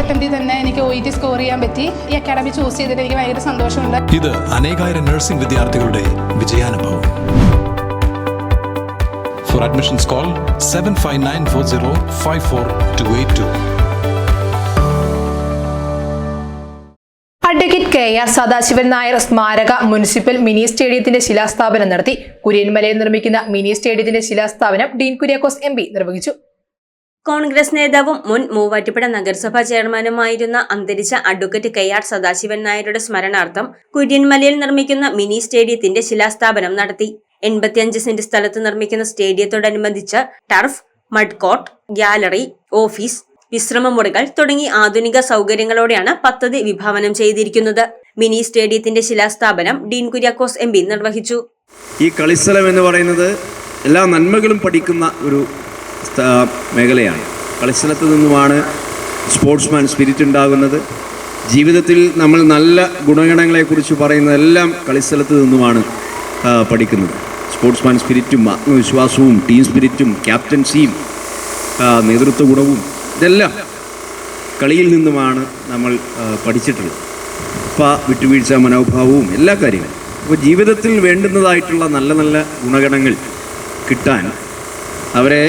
അറ്റംപ്റ്റിൽ തന്നെ എനിക്ക് OET score ചെയ്യാൻ പറ്റി. ഈ അക്കാഡമി ചൂസ് ചെയ്തിട്ട് എനിക്ക് ഭയങ്കര സന്തോഷമുണ്ട്. ഇത് അനേകായിരം നഴ്സിംഗ് വിദ്യാർത്ഥികളുടെ വിജയാനുഭവം. For admissions call 7594054282. Advocate KR Sadasivan Nair സ്മാരക മുനിസിപ്പൽ മിനി സ്റ്റേഡിയത്തിന്റെ ശിലാസ്ഥാപനം നടത്തി. കുര്യൻമലയിൽ നിർമ്മിക്കുന്ന മിനി സ്റ്റേഡിയത്തിന്റെ ശിലാസ്ഥാപനം ഡീൻ കുര്യാക്കോസ് MP നിർവഹിച്ചു. കോൺഗ്രസ് നേതാവും മുൻ മൂവാറ്റുപുഴ നഗരസഭാ ചെയർമാനുമായിരുന്ന അന്തരിച്ച അഡ്വക്കേറ്റ് KR സദാശിവൻ നായരുടെ സ്മരണാർത്ഥം കുര്യൻമലയിൽ നിർമ്മിക്കുന്ന മിനി സ്റ്റേഡിയത്തിന്റെ ശിലാസ്ഥാപനം നടത്തി. 85 സെന്റ് സ്ഥലത്ത് നിർമ്മിക്കുന്ന സ്റ്റേഡിയത്തോടനുബന്ധിച്ച് turf, mud court, gallery, office, വിശ്രമമുറികൾ തുടങ്ങി ആധുനിക സൗകര്യങ്ങളോടെയാണ് പദ്ധതി വിഭാവനം ചെയ്തിരിക്കുന്നത്. മിനി സ്റ്റേഡിയത്തിന്റെ ശിലാസ്ഥാപനം ഡീൻ കുര്യാക്കോസ് MP നിർവഹിച്ചു. ഈ കളിസ്ഥലം എന്ന് പറയുന്നത് എല്ലാ നന്മകളും പഠിക്കുന്ന ഒരു മേഖലയാണ്. കളിസ്ഥലത്ത് നിന്നുമാണ് സ്പോർട്സ്മാൻ സ്പിരിറ്റ് ഉണ്ടാകുന്നത്. ജീവിതത്തിൽ നമ്മൾ നല്ല ഗുണഗണങ്ങളെക്കുറിച്ച് പറയുന്നതെല്ലാം കളിസ്ഥലത്ത് നിന്നുമാണ് പഠിക്കുന്നത്. സ്പോർട്സ്മാൻ സ്പിരിറ്റും ആത്മവിശ്വാസവും ടീം സ്പിരിറ്റും ക്യാപ്റ്റൻസിയും നേതൃത്വ ഗുണവും ഇതെല്ലാം കളിയിൽ നിന്നുമാണ് നമ്മൾ പഠിച്ചിട്ടുള്ളത്. വിട്ടുവീഴ്ച മനോഭാവവും എല്ലാ കാര്യങ്ങളും. അപ്പോൾ ജീവിതത്തിൽ വേണ്ടുന്നതായിട്ടുള്ള നല്ല നല്ല ഗുണഗണങ്ങൾ കിട്ടാൻ അവരെ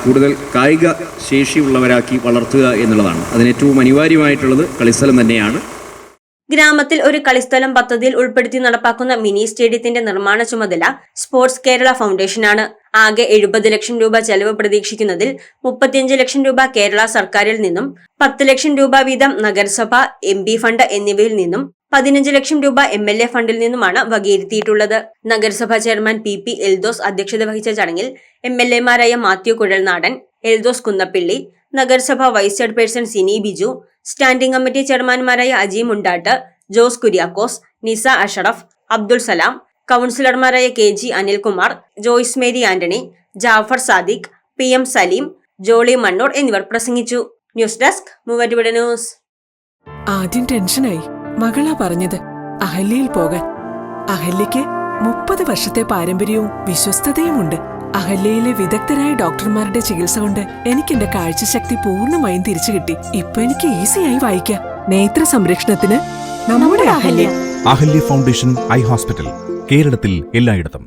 കൂടുതൽ കായിക ശേഷിയുള്ളവരാക്കി വളർത്തുക എന്നുള്ളതാണ്. അതിനേറ്റവും അനിവാര്യമായിട്ടുള്ളത് കളിസ്ഥലം തന്നെയാണ്. ഗ്രാമത്തിൽ ഒരു കളിസ്ഥലം പദ്ധതിയിൽ ഉൾപ്പെടുത്തി നടപ്പാക്കുന്ന മിനി സ്റ്റേഡിയത്തിന്റെ നിർമ്മാണ ചുമതല സ്പോർട്സ് കേരള ഫൗണ്ടേഷനാണ്. ആകെ 70 ലക്ഷം രൂപ ചെലവ് പ്രതീക്ഷിക്കുന്നതിൽ 35 ലക്ഷം രൂപ കേരള സർക്കാരിൽ നിന്നും 10 ലക്ഷം രൂപ വീതം നഗരസഭ, MP ഫണ്ട് എന്നിവയിൽ നിന്നും 15 ലക്ഷം രൂപ MLA ഫണ്ടിൽ നിന്നുമാണ് വകയിരുത്തിയിട്ടുള്ളത്. നഗരസഭാ ചെയർമാൻ PP എൽദോസ് അധ്യക്ഷത വഹിച്ച ചടങ്ങിൽ MLAമാരായ മാത്യു കുഴൽനാടൻ, എൽദോസ് കുന്നപ്പിള്ളി, നഗരസഭ vice chairperson Sini Biju, standing committee ചെയർമാൻമാരായ അജി മുണ്ടാട്ട്, ജോസ് കുര്യാക്കോസ്, നിസ അഷറഫ്, അബ്ദുൾ സലാം, കൗൺസിലർമാരായ KG അനിൽകുമാർ, ജോയ്സ് മേരി ആന്റണി, ജാഫർ സാദിഖ്, PM സലീം, ജോളി മണ്ണൂർ എന്നിവർ പ്രസംഗിച്ചു. News desk Muvattupuzha news. ആദ്യം ടെൻഷനായി. മകളാ പറഞ്ഞത് അഹല്യയിൽ പോകാൻ. അഹല്യയ്ക്ക് 30 വർഷത്തെ പാരമ്പര്യവും വിശ്വസ്തതയുമുണ്ട്. അഹല്യയിലെ വിദഗ്ധരായ ഡോക്ടർമാരുടെ ചികിത്സ കൊണ്ട് എനിക്ക് എന്റെ കാഴ്ചശക്തി പൂർണ്ണമായും തിരിച്ചു കിട്ടി. ഇപ്പൊ എനിക്ക് ഈസിയായി വായിക്കാം. നേത്ര സംരക്ഷണത്തിന് നമ്മുടെ Ahalya. Ahalya foundation eye hospital, കേരളത്തിൽ എല്ലായിടത്തും.